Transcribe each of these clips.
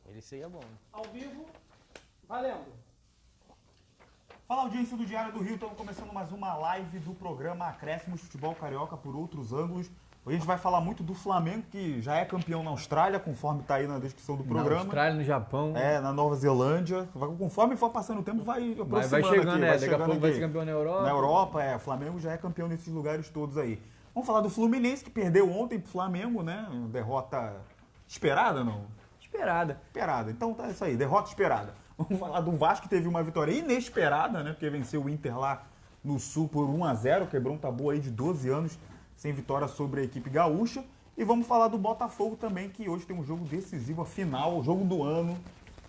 Ele seria bom. Ao vivo, valendo. Fala, audiência do Diário do Rio, estamos começando mais uma live do programa Acréscimos Futebol Carioca por outros ângulos. Hoje a gente vai falar muito do Flamengo, que já é campeão na Austrália, conforme está aí na descrição do programa. Na Austrália, no Japão. Na Nova Zelândia. Conforme for passando o tempo, vai aproximando vai chegando, aqui. Daqui a pouco vai ser campeão na Europa. Na Europa, o Flamengo já é campeão nesses lugares todos aí. Vamos falar do Fluminense, que perdeu ontem pro Flamengo, né? Uma derrota esperada, não? Esperada. Esperada. Então tá isso aí, derrota esperada. Vamos falar do Vasco, que teve uma vitória inesperada, né? Porque venceu o Inter lá no Sul por 1-0, quebrou um tabu aí de 12 anos sem vitória sobre a equipe gaúcha. E vamos falar do Botafogo também, que hoje tem um jogo decisivo, a final, o jogo do ano,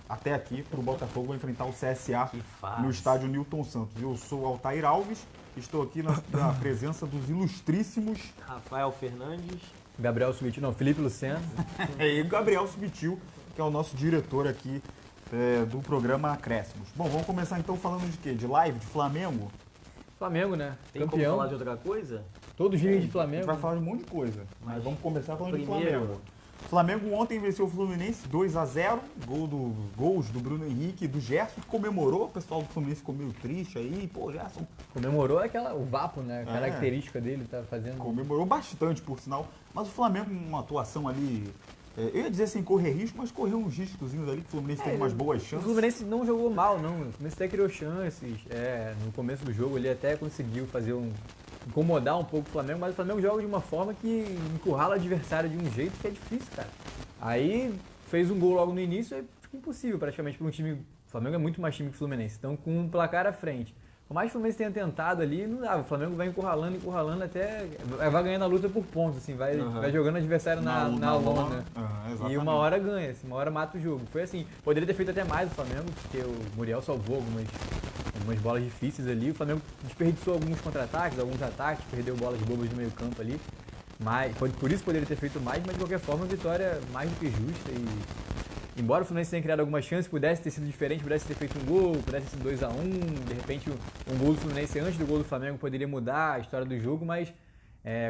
até aqui, para o Botafogo vai enfrentar o CSA no estádio Newton Santos. Eu sou o Altair Alves, estou aqui na presença dos ilustríssimos... Rafael Fernandes. Gabriel Subitil, não, Felipe Luceno. E o Gabriel Subitil, que é o nosso diretor aqui do programa Acréscimos. Bom, vamos começar então falando de quê? De live, de Flamengo? Flamengo, né? Tem campeão. como falar de outra coisa? Todos os dias de A Flamengo. gente vai falar de um monte de coisa, mas vamos começar falando de primeiro- Flamengo. O Flamengo ontem venceu o Fluminense 2-0, gols do Bruno Henrique e do Gerson, que comemorou, o pessoal do Fluminense ficou meio triste aí, pô, Gerson Comemorou o vapo, né? A característica dele, tá fazendo. comemorou bastante, por sinal, mas o Flamengo, uma atuação ali, eu ia dizer sem correr risco, mas correu uns riscozinhos ali, que o Fluminense teve umas boas O chances. Fluminense não jogou mal, não. O Fluminense até criou chances. No começo do jogo ele até conseguiu incomodar um pouco o Flamengo, mas o Flamengo joga de uma forma que encurrala o adversário de um jeito que é difícil, cara. Aí fez um gol logo no início, aí fica impossível praticamente para um time. O Flamengo é muito mais time que o Fluminense, então com um placar à frente. Por mais que o Fluminense tenha tentado ali, não dá. O Flamengo vai encurralando até. Vai ganhando a luta por pontos, assim, vai jogando o adversário na lona. E uma hora ganha, assim, uma hora mata o jogo. Foi assim, poderia ter feito até mais o Flamengo, porque o Muriel salvou algumas bolas difíceis ali. O Flamengo desperdiçou alguns contra-ataques, alguns ataques, perdeu bolas bobas no meio campo ali. Mas, por isso poderia ter feito mais, mas de qualquer forma a vitória mais do que justa. E embora o Fluminense tenha criado algumas chances, pudesse ter sido diferente, pudesse ter feito um gol, pudesse ter sido 2-1, de repente um gol do Fluminense antes do gol do Flamengo poderia mudar a história do jogo, mas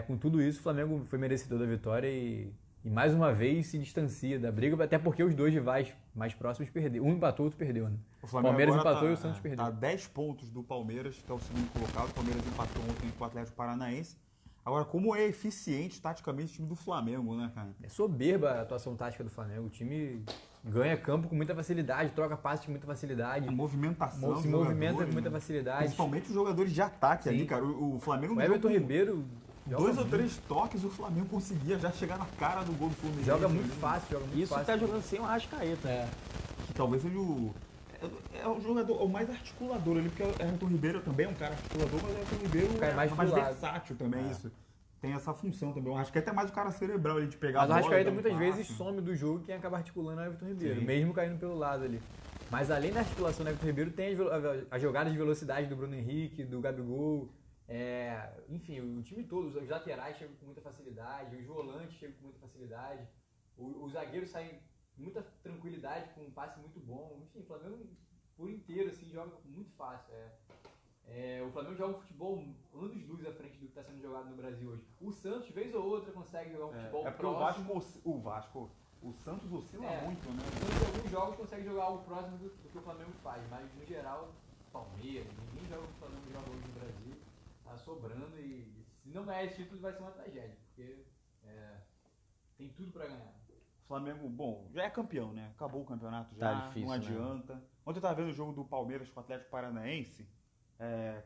com tudo isso o Flamengo foi merecedor da vitória e mais uma vez se distancia da briga, até porque os dois rivais mais próximos perderam. Um empatou, outro perdeu, né? O Flamengo Palmeiras agora empatou e o Santos perdeu. Tá 10 pontos do Palmeiras, que é o segundo colocado. O Palmeiras empatou ontem com o Atlético Paranaense. Agora, como é eficiente taticamente o time do Flamengo, né, cara? É soberba a atuação tática do Flamengo. O time ganha campo com muita facilidade, troca passes com muita facilidade. A movimentação Se dos movimenta com jogadores, muita né? facilidade. Principalmente os jogadores de ataque Sim. ali, cara. O Flamengo O no Everton jogo, Ribeiro joga 2 ou muito. 3 toques, o Flamengo conseguia já chegar na cara do gol do Fluminense. Joga muito ali. fácil, joga muito Isso fácil. tá jogando sem o Arrascaeta. Que talvez seja o jogador o mais articulador ali, porque o Everton Ribeiro também é um cara articulador, mas o Everton Ribeiro Cai mais mais pro lado. versátil também, isso. Tem essa função também. Eu acho que é até mais o cara cerebral ali de pegar Mas o a bola. Arrascaeta dar um muitas passe. vezes some do jogo quem acaba articulando é o Everton Ribeiro, Sim. mesmo caindo pelo lado ali. Mas além da articulação do Everton Ribeiro, tem as jogadas de velocidade do Bruno Henrique, do Gabigol. Enfim, o time todo, os laterais chegam com muita facilidade, os volantes chegam com muita facilidade, os zagueiros saem com muita tranquilidade, com um passe muito bom. Enfim, o Flamengo por inteiro assim, joga muito fácil. O Flamengo joga um futebol anos-luz à frente do que está sendo jogado no Brasil hoje. O Santos, vez ou outra, consegue jogar um futebol porque próximo. o Santos oscila muito, né? O Santos, em alguns jogos, consegue jogar algo próximo do que o Flamengo faz, mas no geral, Palmeiras, ninguém joga o que o Flamengo joga hoje no Brasil, tá sobrando e se não ganhar esse título vai ser uma tragédia, porque tem tudo para ganhar. O Flamengo, bom, já é campeão, né? Acabou o campeonato já, Tá difícil, não né? adianta. Ontem eu tava vendo o jogo do Palmeiras com o Atlético Paranaense.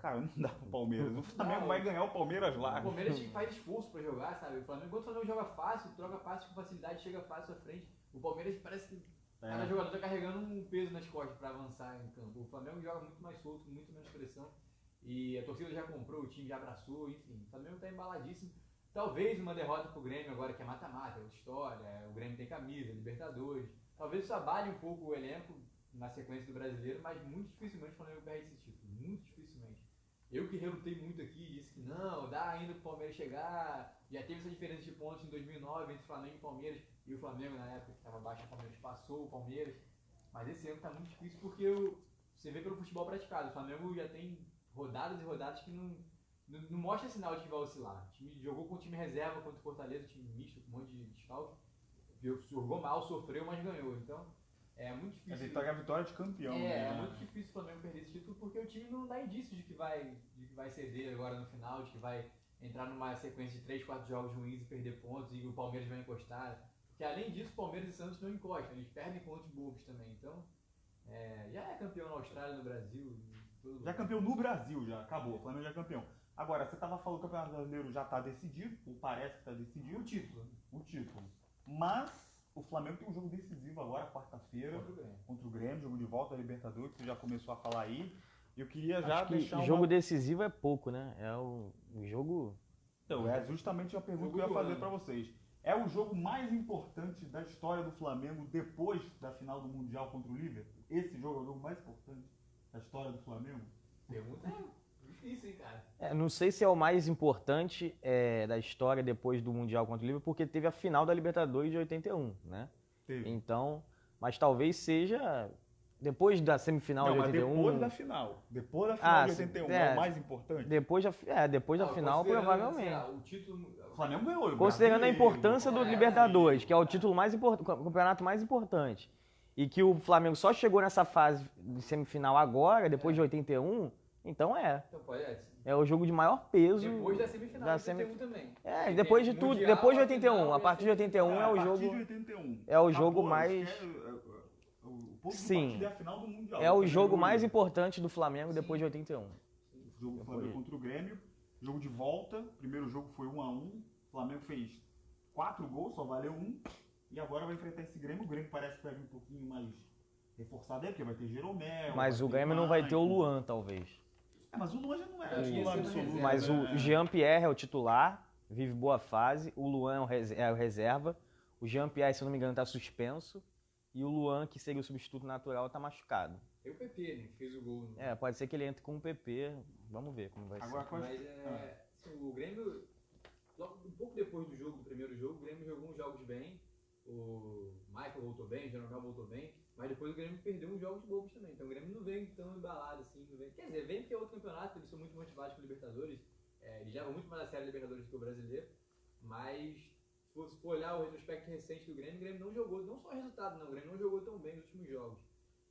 Cara, não dá pro Palmeiras. O Flamengo vai ganhar o Palmeiras lá. O Palmeiras faz esforço pra jogar, sabe? O Flamengo, enquanto o Flamengo joga fácil, troca passe com facilidade, chega fácil à frente. O Palmeiras parece que cada jogador tá carregando um peso nas costas pra avançar em campo. O Flamengo joga muito mais solto, com muito menos pressão. E a torcida já comprou, o time já abraçou, enfim. O Flamengo tá embaladíssimo. Talvez uma derrota pro Grêmio agora, que é mata-mata, é outra história. O Grêmio tem camisa, Libertadores. Talvez isso abale um pouco o elenco na sequência do brasileiro, mas muito dificilmente o Flamengo perde esse título. Muito dificilmente. Eu que relutei muito aqui, disse que não, dá ainda pro Palmeiras chegar. Já teve essa diferença de pontos em 2009 entre Flamengo e Palmeiras. E o Flamengo, na época que estava abaixo, o Palmeiras passou o Palmeiras. Mas esse ano tá muito difícil porque você vê pelo futebol praticado. O Flamengo já tem rodadas e rodadas que não mostra sinal de que vai oscilar. O time jogou com o time reserva contra o Fortaleza, time misto, com um monte de desfalque. Jogou mal, sofreu, mas ganhou. Então, É muito A difícil. vitória de campeão. É né? muito difícil o Flamengo perder esse título porque o time não dá indício de que vai ceder agora no final, de que vai entrar numa sequência de 3, 4 jogos ruins e perder pontos e o Palmeiras vai encostar. Porque além disso, Palmeiras e Santos não encostam, eles perdem pontos bobos também. Então, já é campeão na Austrália, no Brasil. Já é campeão no Brasil, já acabou. O Flamengo já é campeão. Agora, você estava falando que o Campeonato Brasileiro já está decidido, ou parece que está decidido. O título. Mas o Flamengo tem um jogo decisivo agora, quarta-feira, contra o Grêmio, jogo de volta da Libertadores, que você já começou a falar aí. Eu queria já Acho que deixar jogo decisivo é pouco, né? É o jogo... Então, é justamente a pergunta que eu ia fazer para vocês. É o jogo mais importante da história do Flamengo depois da final do Mundial contra o Liverpool? Esse jogo é o jogo mais importante da história do Flamengo? Pergunta difícil, hein, cara? não sei se é o mais importante da história depois do Mundial contra o Liverpool, porque teve a final da Libertadores de 81, né? Teve. Então, mas talvez seja depois da semifinal Não, de mas 81. depois da final. Depois da final de 81 é o mais importante? Depois da final, provavelmente. O título... O Flamengo ganhou. Considerando a importância do Libertadores, que é o título mais importante, o campeonato mais importante, e que o Flamengo só chegou nessa fase de semifinal agora, depois de 81, então Então pode, é o jogo de maior peso. Depois da semifinal de 81 também. Depois de tudo, depois de 81, final, a partir de 81 é o jogo. A partir de 81. É o jogo mais. O ponto de Sim. partida é a final do Mundial. É o jogo mais importante do Flamengo depois de 81. O jogo do Flamengo contra o Grêmio. Jogo de volta. Primeiro jogo foi 1-1. O Flamengo fez 4 gols, só valeu 1. E agora vai enfrentar esse Grêmio. O Grêmio parece que vai vir um pouquinho mais reforçado aí, porque vai ter Jeromel. Mas o Grêmio não vai ter o Luan, talvez. Mas o Luan já não é titular absoluto. Mas o Jean-Pierre é o titular, vive boa fase. O Luan é o reserva. O Jean-Pierre, se eu não me engano, está suspenso. E o Luan, que seria o substituto natural, está machucado. Tem o PP, né, que fez o gol. Pode ser que ele entre com o PP. Vamos ver como vai agora, ser. Mas assim, o Grêmio, logo um pouco depois do jogo, do primeiro jogo, o Grêmio jogou uns jogos bem. O Michael voltou bem, o Jeromel voltou bem. Mas depois o Grêmio perdeu uns jogos bobos também. Então o Grêmio não vem tão embalado assim. Não vem. Quer dizer, vem porque é outro campeonato, eles são muito motivados com o Libertadores. Eles levam muito mais a sério a Libertadores do que o brasileiro. Mas se for olhar o retrospecto recente do Grêmio, o Grêmio não jogou, não só resultado não, o Grêmio não jogou tão bem nos últimos jogos.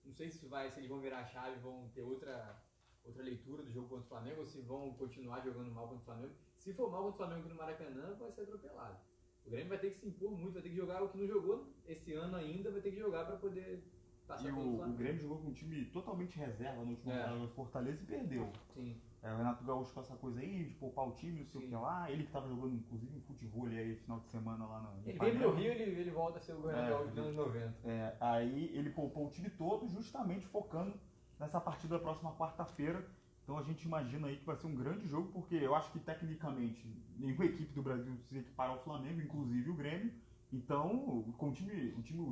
Não sei se eles vão virar a chave, vão ter outra leitura do jogo contra o Flamengo, ou se vão continuar jogando mal contra o Flamengo. Se for mal contra o Flamengo aqui no Maracanã, vai ser atropelado. O Grêmio vai ter que se impor muito, vai ter que jogar o que não jogou esse ano ainda, vai ter que jogar para poder passar pelo Flamengo. O Grêmio jogou com um time totalmente reserva no último jogo do Fortaleza e perdeu. Sim. O Renato Gaúcho com essa coisa aí, de poupar o time, não sei o que lá. Ele que tava jogando, inclusive, um futebol aí final de semana lá no Ele vem pro Rio, ele volta a ser o Renato Gaúcho dos anos 90. Aí ele poupou o time todo, justamente focando nessa partida da próxima quarta-feira. Então a gente imagina aí que vai ser um grande jogo, porque eu acho que tecnicamente nenhuma equipe do Brasil se equipara ao Flamengo, inclusive o Grêmio. Então o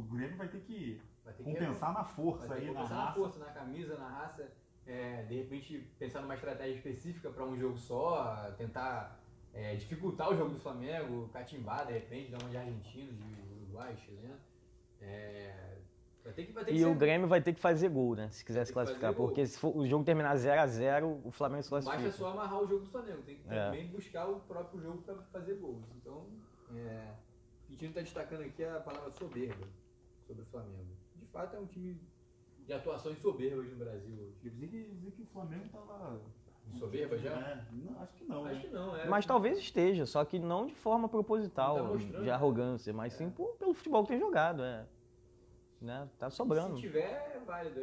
Grêmio vai ter que compensar na força aí, na raça. Na camisa, na raça. De repente pensar numa estratégia específica para um jogo só, tentar dificultar o jogo do Flamengo, catimbar de repente, dar uma de argentino, de uruguai, chileno. O Grêmio vai ter que fazer gol, né? Se quiser se classificar. Porque se o jogo terminar 0-0, o Flamengo se classifica. Basta só amarrar o jogo do Flamengo. Tem que também buscar o próprio jogo para fazer gols. Então, o time está destacando aqui a palavra soberba sobre o Flamengo. De fato, é um time de atuações soberbas no Brasil hoje. Eu dizer que o Flamengo tava... Soberba já? Não, acho que não. Acho que não, Mas talvez esteja, só que não de forma proposital, de arrogância, mas sim pelo futebol que tem jogado. Né? Tá sobrando. Se tiver, é válido.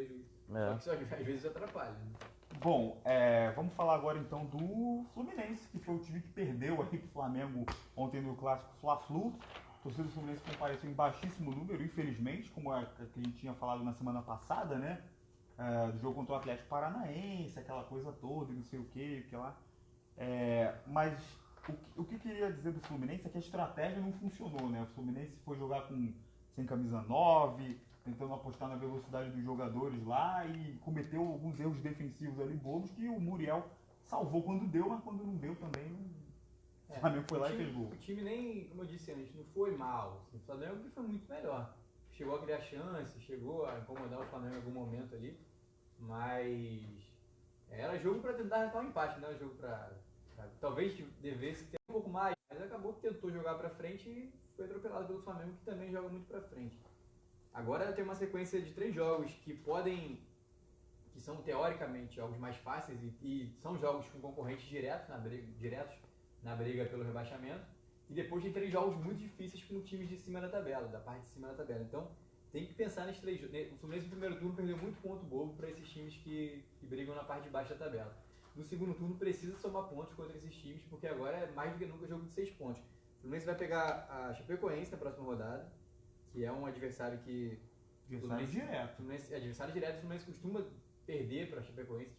Só que às vezes atrapalha. Né? Bom, vamos falar agora então do Fluminense, que foi o time que perdeu aí pro Flamengo ontem no clássico Fla-Flu. A torcida do Fluminense compareceu em baixíssimo número, infelizmente, como a que a gente tinha falado na semana passada, né? Do jogo contra o Atlético Paranaense, aquela coisa toda, não sei o que lá. Mas o que eu queria dizer do Fluminense é que a estratégia não funcionou, né? O Fluminense foi jogar sem camisa 9, tentando apostar na velocidade dos jogadores lá e cometeu alguns erros defensivos ali bobos que o Muriel salvou quando deu, mas quando não deu também o Flamengo foi lá e fez gol. O time nem, como eu disse antes, não foi mal. O Flamengo foi muito melhor. Chegou a criar chance, chegou a incomodar o Flamengo em algum momento ali, mas era jogo para tentar arrancar um empate, não era jogo para talvez devesse ter um pouco mais, mas acabou que tentou jogar para frente e foi atropelado pelo Flamengo, que também joga muito para frente. Agora tem uma sequência de 3 jogos que são teoricamente jogos mais fáceis e são jogos com concorrentes diretos na briga pelo rebaixamento. E depois tem 3 jogos muito difíceis com times de cima da tabela, da parte de cima da tabela. Então tem que pensar nesses 3 jogos. O Fluminense no primeiro turno perdeu muito ponto bobo para esses times que brigam na parte de baixo da tabela. No segundo turno precisa somar pontos contra esses times, porque agora é mais do que nunca jogo de 6 pontos. O Fluminense vai pegar a Chapecoense na próxima rodada, que é um adversário que... Adversário direto. Adversário direto, o Fluminense costuma perder para a Chapecoense.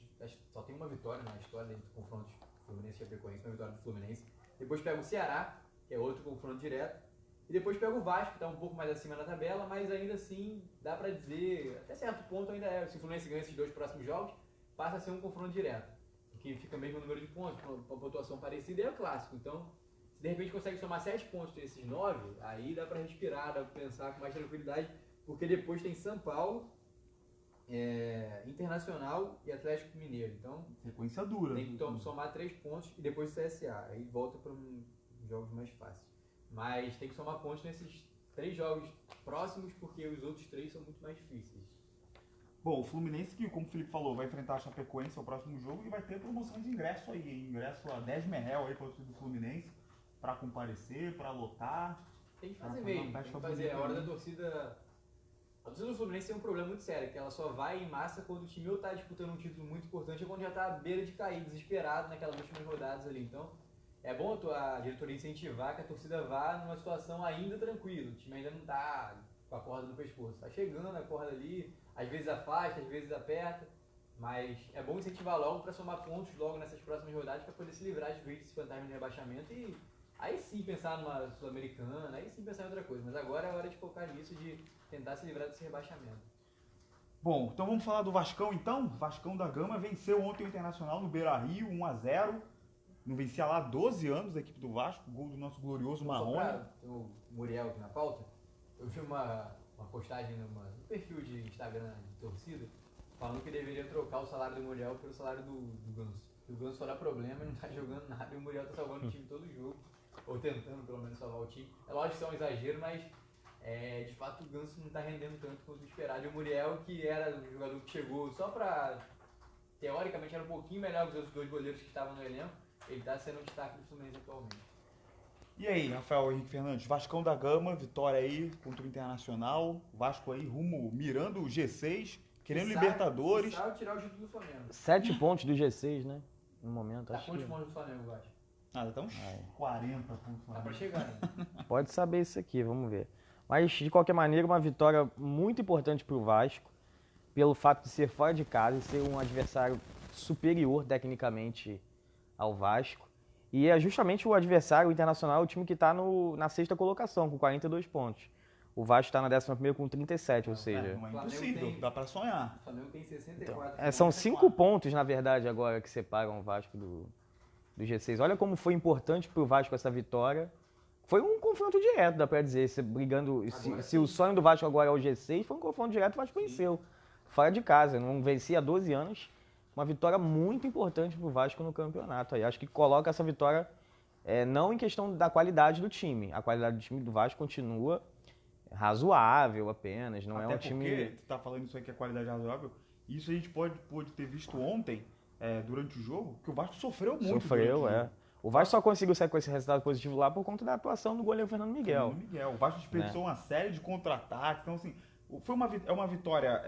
Só tem uma vitória na história dentro do confronto Fluminense e Chapecoense, uma vitória do Fluminense. Depois pega o Ceará, que é outro confronto direto. E depois pega o Vasco, que está um pouco mais acima na tabela, mas ainda assim dá para dizer, até certo ponto ainda é. Se o Fluminense ganha esses 2 próximos jogos, passa a ser um confronto direto. Porque fica mesmo o número de pontos, com uma pontuação parecida, e é o clássico. Então, se de repente consegue somar 7 pontos desses 9, aí dá para respirar, dá para pensar com mais tranquilidade, porque depois tem São Paulo, Internacional e Atlético Mineiro. Então, Sequência dura. tem que somar 3 pontos e depois CSA. Aí volta para jogos mais fáceis. Mas tem que somar pontos nesses 3 jogos próximos, porque os outros 3 são muito mais difíceis. Bom, o Fluminense, que como o Felipe falou, vai enfrentar a Chapecoense no próximo jogo e vai ter promoção de ingresso aí, hein? Ingresso a 10 merréu aí para o time do Fluminense, para comparecer, para lotar. Tem que fazer mesmo, tem que fazer. A hora da torcida... A torcida do Fluminense tem um problema muito sério, que ela só vai em massa quando o time ou está disputando um título muito importante ou quando já está à beira de cair, desesperado naquelas últimas rodadas ali. Então, é bom a diretoria incentivar que a torcida vá numa situação ainda tranquila. O time ainda não está com a corda no pescoço. Está chegando a corda ali, às vezes afasta, às vezes aperta. Mas é bom incentivar logo para somar pontos logo nessas próximas rodadas para poder se livrar de vez desse fantasma de rebaixamento e aí sim pensar numa Sul-Americana, aí sim pensar em outra coisa. Mas agora é hora de focar nisso, de tentar se livrar desse rebaixamento. Bom, então vamos falar do Vascão então. Vascão da Gama venceu ontem o Internacional no Beira-Rio, 1-0. Não vencia lá há 12 anos da equipe do Vasco, gol do nosso glorioso Marrone. O Muriel aqui na pauta, eu vi uma postagem no perfil de Instagram de torcida, falando que deveria trocar o salário do Muriel pelo salário do Ganso. O Ganso só dá problema e não tá jogando nada, e o Muriel tá salvando o time todo jogo, ou tentando pelo menos salvar o time. É lógico que isso é um exagero, mas de fato o Ganso não tá rendendo tanto quanto o esperado. E o Muriel, que era um jogador que chegou só pra, teoricamente, era um pouquinho melhor que os outros 2 goleiros que estavam no elenco, ele tá sendo um destaque do Fluminense atualmente. E aí, Rafael Henrique Fernandes, Vascão da Gama, vitória aí contra o Internacional, Vasco aí mirando o G6, querendo Libertadores. Sabe tirar o título do Flamengo. 7 pontos do G6, né? No momento, Tá acho quantos que... pontos do Flamengo, eu acho? Tá uns 40 pontos. Dá pra chegar ainda. Pode saber isso aqui, vamos ver. Mas, de qualquer maneira, uma vitória muito importante para o Vasco, pelo fato de ser fora de casa e ser um adversário superior tecnicamente ao Vasco. E é justamente o adversário, o Internacional, o time que está na 6ª colocação, com 42 pontos. O Vasco está na 11ª com 37, ou seja... Não é impossível, dá pra sonhar. O Flamengo tem 64. São 5 pontos, na verdade, agora que separam o Vasco do G6. Olha como foi importante para o Vasco essa vitória. Foi um confronto direto, dá para dizer. Se o sonho do Vasco agora é o G6, foi um confronto direto, o Vasco venceu. Fora de casa, não vencia há 12 anos. Uma vitória muito importante para o Vasco no campeonato. Aí acho que coloca essa vitória não em questão da qualidade do time. A qualidade do time do Vasco continua razoável apenas. Não Até é um time... porque, você tá falando isso aí que é qualidade razoável, isso a gente pôde ter visto ontem, durante o jogo, que o Vasco sofreu muito. Sofreu, O Vasco só conseguiu sair com esse resultado positivo lá por conta da atuação do goleiro Fernando Miguel. O Vasco desperdiçou uma série de contra-ataques. Então, assim, é uma vitória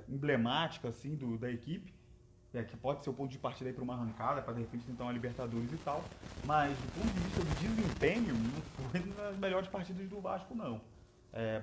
emblemática assim, da equipe. Que pode ser o ponto de partida para uma arrancada, para de repente tentar uma Libertadores e tal, mas do ponto de vista do desempenho, não foi nas melhores partidas do Vasco, não.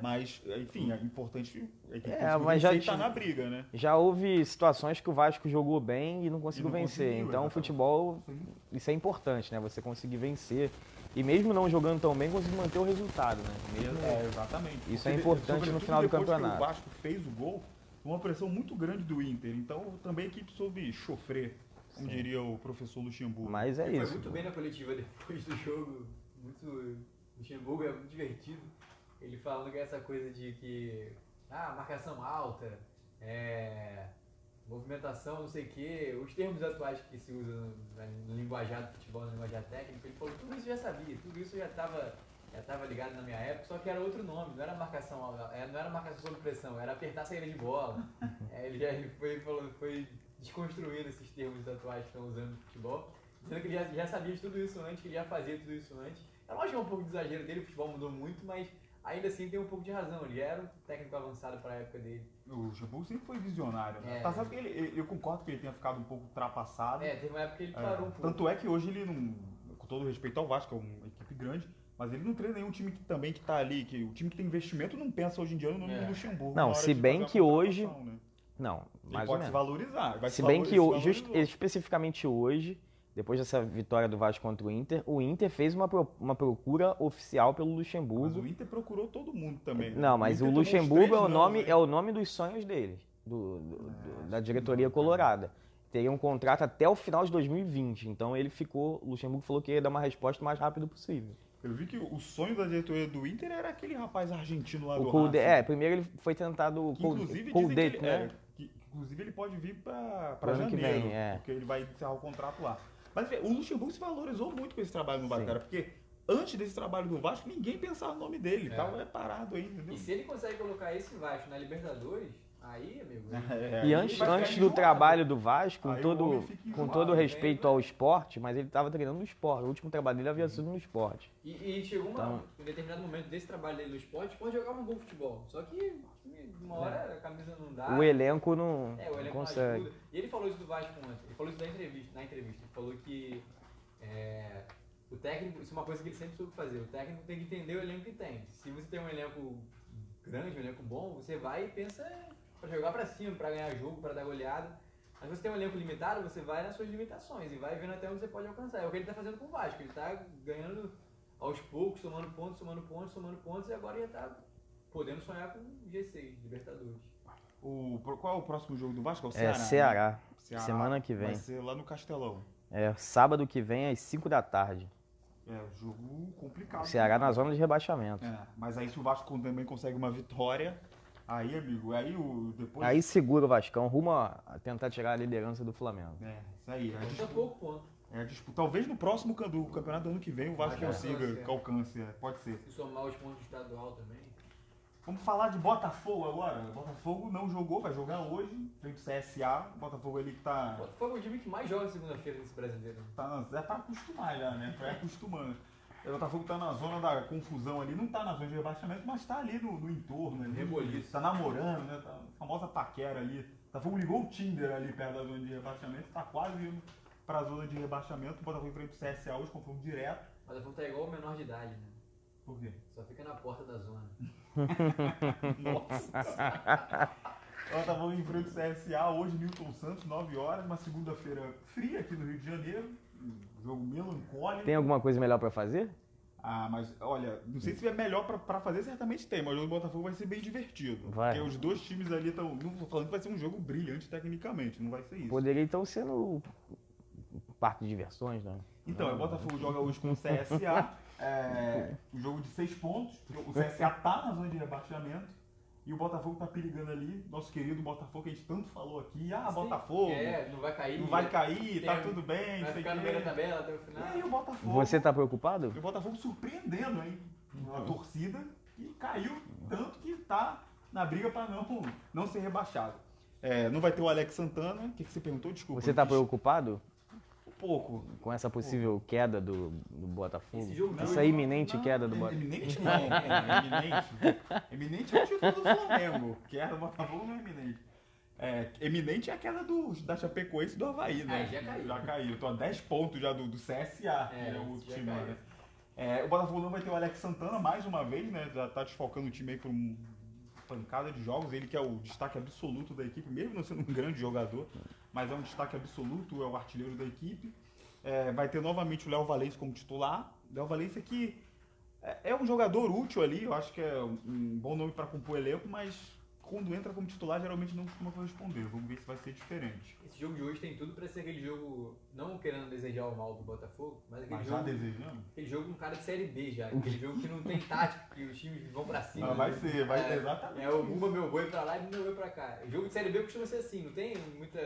Mas, enfim, é importante a equipe conseguir estar na briga, né? Já houve situações que o Vasco jogou bem e não conseguiu vencer. Então, o futebol, isso é importante, né? Você conseguir vencer. E mesmo não jogando tão bem, conseguir manter o resultado, né? Exatamente. Isso é importante no final do campeonato. O Vasco fez o gol, uma pressão muito grande do Inter, então também a equipe soube sofrer, como diria o professor Luxemburgo. Mas Ele isso. foi muito bem na coletiva depois do jogo, o Luxemburgo é muito divertido, ele falando que essa coisa de que, marcação alta, movimentação, não sei o quê, os termos atuais que se usam no linguajar do futebol, no linguajar técnico, ele falou que tudo isso já sabia, tudo isso já estava já tava ligado na minha época, só que era outro nome, não era marcação, não era marcação sob pressão, era apertar a saída de bola. Ele foi desconstruindo esses termos atuais que estão usando no futebol, dizendo que ele já sabia de tudo isso antes, que ele já fazia tudo isso antes. Eu acho que é um pouco de exagero dele, o futebol mudou muito, mas ainda assim tem um pouco de razão, ele era um técnico avançado para a época dele. O Luxemburgo sempre foi visionário, né? É. Tá certo que eu concordo que ele tenha ficado um pouco ultrapassado. Teve uma época que ele parou um pouco. Tanto é que hoje ele não, com todo respeito ao Vasco, é uma equipe grande, mas ele não treina nenhum time que também que tá ali, que o time que tem investimento não pensa hoje em dia no Luxemburgo. Não, na hora se de bem fazer que uma hoje- contratação, né? Não, Ele mais ou pode se menos. valorizar. Vai Se bem que valorizou. especificamente hoje, depois dessa vitória do Vasco contra o Inter fez uma procura oficial pelo Mas Luxemburgo. o Inter procurou todo mundo também. né? Não, mas Inter o tomou uns Luxemburgo três não, né? é o nome dos sonhos dele, da diretoria colorada. Teria um contrato até o final de 2020, então o Luxemburgo falou que ia dar uma resposta o mais rápido possível. Eu vi que o sonho da diretoria do Inter era aquele rapaz argentino lá O do Koulde, Racing. primeiro ele foi tentado Que, inclusive, dizem que Kouldet, ele, né? que, inclusive ele pode vir pra Pro ano que janeiro, vem, é. porque ele vai encerrar o contrato lá. Mas o Luxemburgo se valorizou muito com esse trabalho no Vasco, Sim. cara, porque antes desse trabalho do Vasco, ninguém pensava no nome dele, tava parado aí, entendeu? E se ele consegue colocar esse Vasco na Libertadores, aí, amigo... É, E aí antes vai ficar do enjoado. trabalho do Vasco, Aí com o homem todo, fica com enjoado, todo né? respeito ao esporte, mas ele estava treinando no esporte. O último trabalho dele havia sido no esporte. E chegou Então- um determinado momento desse trabalho dele no esporte, pode jogar um bom futebol. Só que uma hora a camisa não dá. O elenco não, O não elenco não consegue. ajuda. E ele falou isso do Vasco ontem. Ele falou isso na entrevista. Ele falou que o técnico, isso é uma coisa que ele sempre soube fazer. O técnico tem que entender o elenco que tem. Se você tem um elenco grande, um elenco bom, você vai e pensa pra jogar pra cima, pra ganhar jogo, pra dar goleada. Mas se você tem um elenco limitado, você vai nas suas limitações e vai vendo até onde você pode alcançar. É o que ele tá fazendo com o Vasco. Ele tá ganhando aos poucos, somando pontos e agora já tá podendo sonhar com G6, Libertadores. Qual é o próximo jogo do Vasco? É o É Ceará. Ceará, né? semana que vem. Vai ser lá no Castelão. Sábado que vem às 5 da tarde. É, jogo complicado. O Ceará na zona de rebaixamento. Mas aí se o Vasco também consegue uma vitória, aí, amigo, depois... Aí segura o Vascão, rumo a tentar tirar a liderança do Flamengo. Isso aí. Falta pouco ponto. Talvez no próximo do campeonato do ano que vem o Vasco Mas consiga, que alcance, pode ser. Se somar os pontos do estadual também. Vamos falar de Botafogo agora. O Botafogo não jogou, vai jogar hoje, frente ao CSA. O Botafogo ele que tá... O Botafogo é o time que mais joga segunda-feira nesse brasileiro. É pra acostumar já, né? Vai acostumando. O Botafogo tá na zona da confusão ali, não tá na zona de rebaixamento, mas tá ali no entorno. Ali, Reboliço. tá namorando, né? Tá a famosa paquera ali. O Botafogo ligou o Tinder ali perto da zona de rebaixamento, tá quase indo pra zona de rebaixamento. O Botafogo frente ao CSA hoje, confronto direto. O Botafogo tá igual o menor de idade, né? Por quê? Só fica na porta da zona. Nossa! O Botafogo enfrenta o CSA hoje, Newton Santos, 9 horas, uma segunda-feira fria aqui no Rio de Janeiro. Um jogo melancólico. Tem alguma coisa melhor pra fazer? Mas olha, não sei se é melhor pra fazer, certamente tem, mas o jogo do Botafogo vai ser bem divertido. Vai. Porque os dois times ali estão. Não tô falando que vai ser um jogo brilhante tecnicamente, não vai ser isso. Poderia então ser no parque de diversões, né? Então, o Botafogo joga hoje com o CSA, um jogo de 6 pontos. O CSA tá na zona de rebaixamento. E o Botafogo tá perigando ali, nosso querido Botafogo, que a gente tanto falou aqui. Botafogo, não vai cair. não vai cair, tá Tem- tudo bem, Vai sei ficar o no quê. meio da tabela até o E final. aí o Botafogo. Você tá preocupado? E o Botafogo surpreendendo, hein? A torcida e caiu tanto que tá na briga para não ser rebaixado. Não vai ter o Alex Santana. O que você perguntou? Desculpa. Você tá eu quis- preocupado Um pouco. com essa possível queda do Botafogo? Esse jogo Essa não, iminente queda do Botafogo? Eminente não, eminente. Eminente é o título do Flamengo. Queda do Botafogo não é eminente. Eminente é a queda da Chapecoense e do Avaí, né? Já caiu. Já caiu. Tô a 10 pontos já do CSA, que é o outro já time, caiu. né? O Botafogo não vai ter o Alex Santana mais uma vez, né? Já tá desfalcando o time aí por uma pancada de jogos. Ele que é o destaque absoluto da equipe, mesmo não sendo um grande jogador, mas é um destaque absoluto, é o artilheiro da equipe. Vai ter novamente o Léo Valência como titular. Léo Valência que é um jogador útil ali, eu acho que é um bom nome para compor o elenco, mas quando entra como titular, geralmente não costuma corresponder. Vamos ver se vai ser diferente. Esse jogo de hoje tem tudo pra ser aquele jogo, não querendo desejar o mal do Botafogo, mas aquele Mas jogo. já desejando? Aquele jogo com cara de Série B já. Aquele jogo que não tem tática, que os times vão pra cima. Não, vai ser exatamente. É o Bumba meu boi pra lá e Bumba meu boi pra cá. O jogo de Série B costuma ser assim, não tem muita.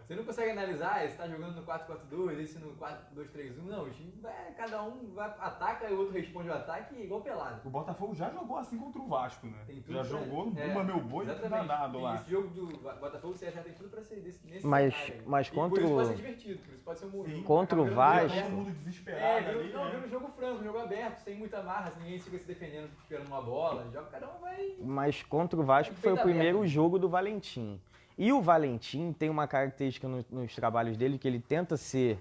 Você não consegue analisar se tá jogando no 4-4-2, esse no 4-2-3-1. Não, o time cada um ataca e o outro responde o ataque igual pelado. O Botafogo já jogou assim contra o Vasco, né? Tem tudo Já pra- jogou no é, Bumba Meu Boi danado lá. Esse jogo do Botafogo você já tem tudo pra ser nesse Mas cenário aí. contra e por isso o- pode ser divertido, por isso pode ser um Sim. Contra o acaba virando Vasco- jogo Todo mundo aberto. desesperado ali, Vira né? um jogo franco, um jogo aberto, sem muita marra, ninguém fica se defendendo, esperando uma bola, joga, cada um vai. Mas contra o Vasco foi o Feito primeiro aberto. jogo do Valentim. E o Valentim tem uma característica nos trabalhos dele, que ele tenta ser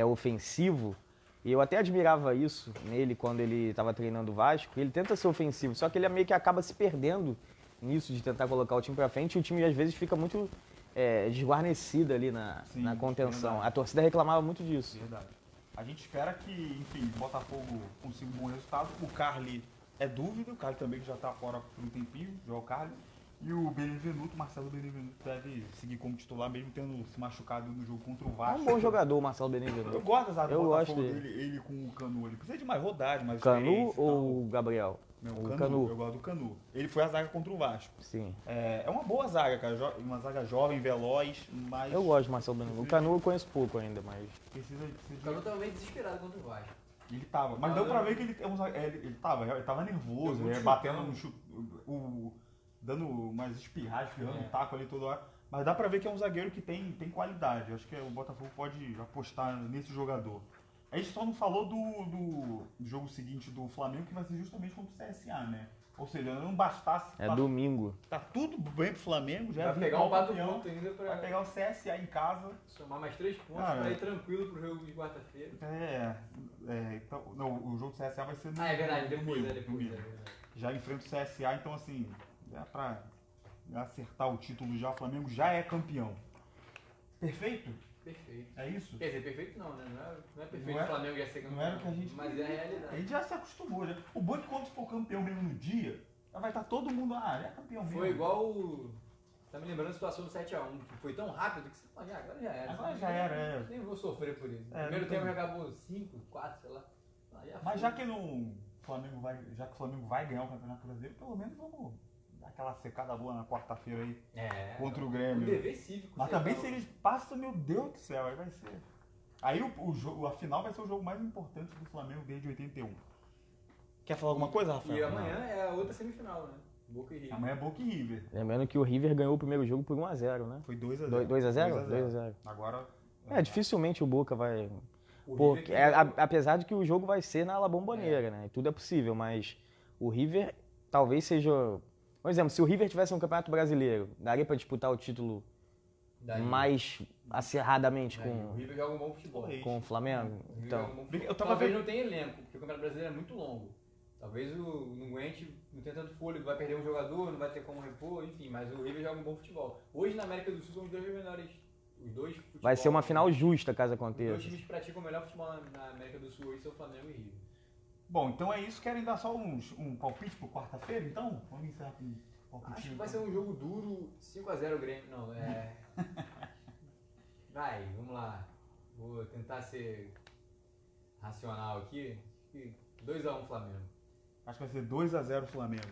ofensivo. E eu até admirava isso nele quando ele estava treinando o Vasco. Ele tenta ser ofensivo, só que ele meio que acaba se perdendo nisso de tentar colocar o time pra frente. E o time às vezes fica muito desguarnecido ali Sim, na contenção. verdade. A torcida reclamava muito disso. Verdade. A gente espera que, enfim, o Botafogo consiga um bom resultado. O Carly é dúvida, o Carly também que já está fora por um tempinho, João Carly. E o Benevenuto, Marcelo Benevenuto, deve seguir como titular, mesmo tendo se machucado no jogo contra o É Vasco. um bom jogador o Marcelo Eu Benevenuto. gosto da zaga do Eu Botafogo gosto dele, ele com o Canu. Ele precisa de mais rodagem, mais Canu experiência e tal. ou o Gabriel? Não, o Eu Canu. gosto do Canu. Ele foi a zaga contra o Vasco. Sim. É uma boa zaga, cara. Uma zaga jovem, veloz, mas Eu gosto do Marcelo Benevenuto. O Canu eu conheço pouco ainda, mas... precisa O Canu tava meio desesperado contra o Vasco. Ele tava, mas deu pra ver que ele tava nervoso, Muito batendo chutão. no chute, dando umas espirradas, espirrando um taco ali toda hora. Mas dá pra ver que é um zagueiro que tem qualidade. Eu acho que o Botafogo pode apostar nesse jogador. A gente só não falou do jogo seguinte do Flamengo, que vai ser justamente contra o CSA, né? Ou seja, não bastasse. É domingo. Tá tudo bem pro Flamengo, já Vai é pegar um virtual 4 campeão. pontos ainda pra Vai pegar o CSA em casa. somar mais 3 pontos Ah, pra é. ir tranquilo pro jogo de quarta-feira. Então, não, o jogo do CSA vai ser no Ah, é verdade, depois, domingo, é depois. domingo. É verdade. Já enfrenta o CSA, então assim, dá pra acertar o título já, o Flamengo já é campeão. Perfeito? Perfeito. É isso? Quer dizer, perfeito não, né? Não é perfeito Não é- o Flamengo ia ser campeão. Não era o que a gente Mas é queria. a realidade. A gente já se acostumou, já. O bom é que quando for campeão mesmo no dia, já vai estar todo mundo, já é campeão mesmo. Foi igual o... Tá me lembrando a situação do 7x1, que foi tão rápido que você fala, agora já era. Agora já era, é. Nem vou sofrer por isso. É, Primeiro não tempo tem- já acabou 5, 4, sei lá. Mas já que o Flamengo vai ganhar o Campeonato Brasileiro, pelo menos vamos dar aquela secada boa na quarta-feira aí É. contra o Um Grêmio. dever cívico. Mas sei também lá. se eles passam, meu Deus do céu, aí vai ser. Aí a final vai ser o jogo mais importante do Flamengo desde 81. Quer falar alguma coisa, Rafael? E amanhã é a outra semifinal, né? Boca e River. Amanhã é Boca e River. Lembrando que o River ganhou o primeiro jogo por 1x0, né? Foi 2x0. 2x0? 2x0. Agora. Dificilmente o Boca vai... O Porque, River que- apesar de que o jogo vai ser na La Bombonera, né? E tudo é possível, mas o River talvez seja... Por exemplo, se o River tivesse um Campeonato Brasileiro, daria pra disputar o título Daí. mais acirradamente Daí. O com, River joga um bom futebol. Talvez. com o Flamengo? O River Então, joga um bom futebol. Eu tava Talvez vendo- não tenha elenco, porque o Campeonato Brasileiro é muito longo. Talvez não aguente, não tenha tanto fôlego, vai perder um jogador, não vai ter como repor, enfim, mas o River joga um bom futebol. Hoje na América do Sul são os dois menores. Os dois futebol, vai ser uma final justa caso Os dois aconteça. times que praticam o melhor futebol na América do Sul hoje são Flamengo e River. Bom, então é isso. Querem dar só um palpite pro quarta-feira, então? Vamos encerrar com um palpitinho. Acho que vai ser um jogo duro, 5x0 o Grêmio. Não, Vai, vamos lá. Vou tentar ser racional aqui. 2x1 Flamengo. Acho que vai ser 2x0 Flamengo.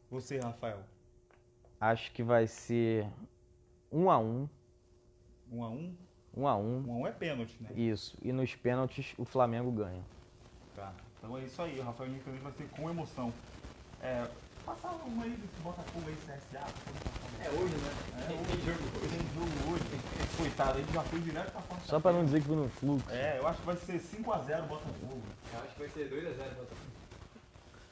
Você, Rafael. Acho que vai ser 1x1. 1x1? 1x1. 1x1 é pênalti, né? Isso. E nos pênaltis o Flamengo ganha. Tá. Então é isso aí. O Rafael Nicolas vai ser com emoção. Passa uma aí desse Botafogo aí, CSA. É hoje, né? Tem jogo hoje. Tem jogo hoje. Coitado, aí já foi direto pra quarta. Só pra não dizer que foi no fluxo. Eu acho que vai ser 5x0 Botafogo. Eu acho que vai ser 2x0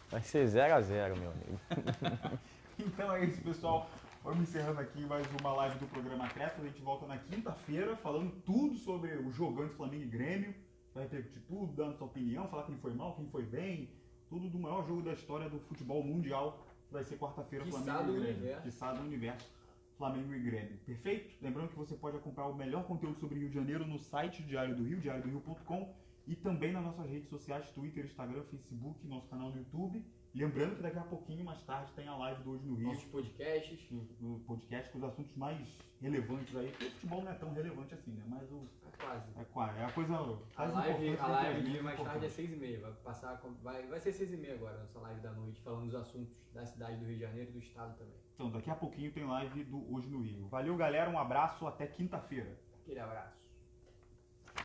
Vai ser 0x0, meu amigo. Então é isso, pessoal. Vamos encerrando aqui mais uma live do programa Crespo. A gente volta na quinta-feira falando tudo sobre o jogão de Flamengo e Grêmio. Vai repercutir tudo, dando sua opinião, falar quem foi mal, quem foi bem. Tudo do maior jogo da história do futebol mundial. Que vai ser quarta-feira, Quiçá Flamengo do e Grêmio. universo. Quiçá do universo, Flamengo e Grêmio. Perfeito? Lembrando que você pode acompanhar o melhor conteúdo sobre Rio de Janeiro no site Diário do Rio, diariodorio.com. e também nas nossas redes sociais, Twitter, Instagram, Facebook, nosso canal no YouTube. Lembrando que daqui a pouquinho, mais tarde, tem a live do Hoje no Rio. Nossos podcasts. No podcast com os assuntos mais relevantes aí. Porque o futebol não é tão relevante assim, né? Mas o... É quase. É a coisa A mais live importante. de mais tarde é 6h30. Vai ser 6h30 agora, nossa live da noite, falando dos assuntos da cidade do Rio de Janeiro e do estado também. Então, daqui a pouquinho tem live do Hoje no Rio. Valeu, galera. Um abraço. Até quinta-feira. Aquele abraço.